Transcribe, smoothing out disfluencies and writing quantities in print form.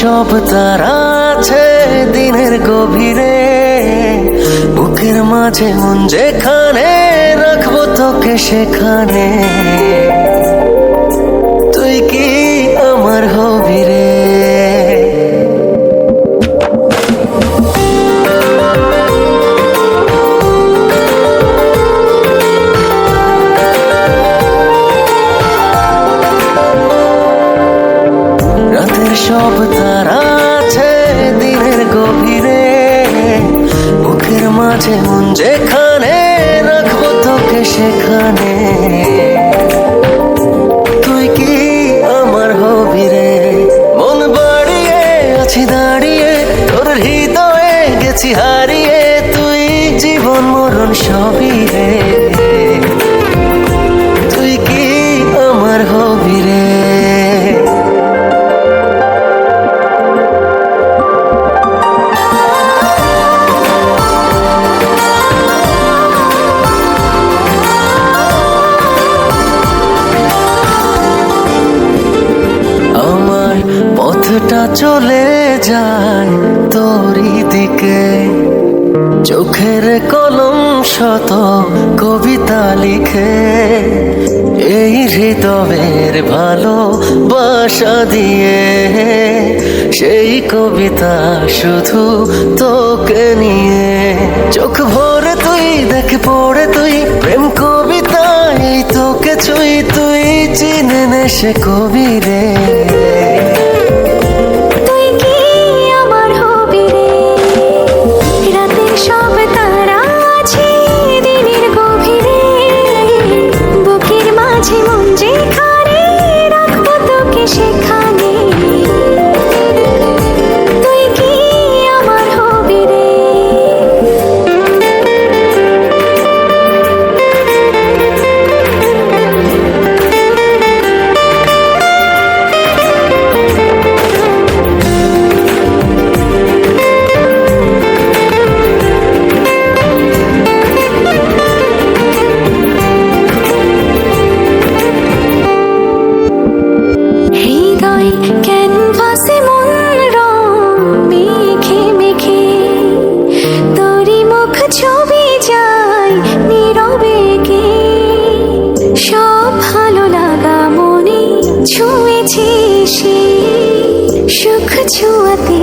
সব তারা আছে দিনের গভীরে, বুকের মাঝে মন যেখানে রাখবো তোকে সেখানে। তুই কি আমার হবি রে? রাতের সব তারা আছে দিনের গভীরে, বুকের মাঝে মন যেখানে রাখবো তোকে সেখানে। তুই কি আমার হবি রে? মন বাড়িয়ে আছি দাঁড়িয়ে, তোর হৃদয়ে গেছি হারিয়ে, তুই জীবন মরণ সবই রে। তুই কি আমার হবি রে? পথটা চলে যায় তোরই দিকে, চোখের কলম শত কবিতা লিখে, এই হৃদয়ের ভালোবাসা দিয়ে সেই কবিতা শুধু তোকে নিয়ে। চোখ ভরে তুই দেখ পড়ে তুই প্রেম কবিতা, এই তোকে ছুঁই তুই চিনে নে সে কবি রে। ক্যানভাসে মন রং মেখে মেখে, তোরই মুখ ছবি যায় নীরবে কে। সব ভালো লাগা মনে ছুঁয়েছে সে, সুখ ছুঁয়াতে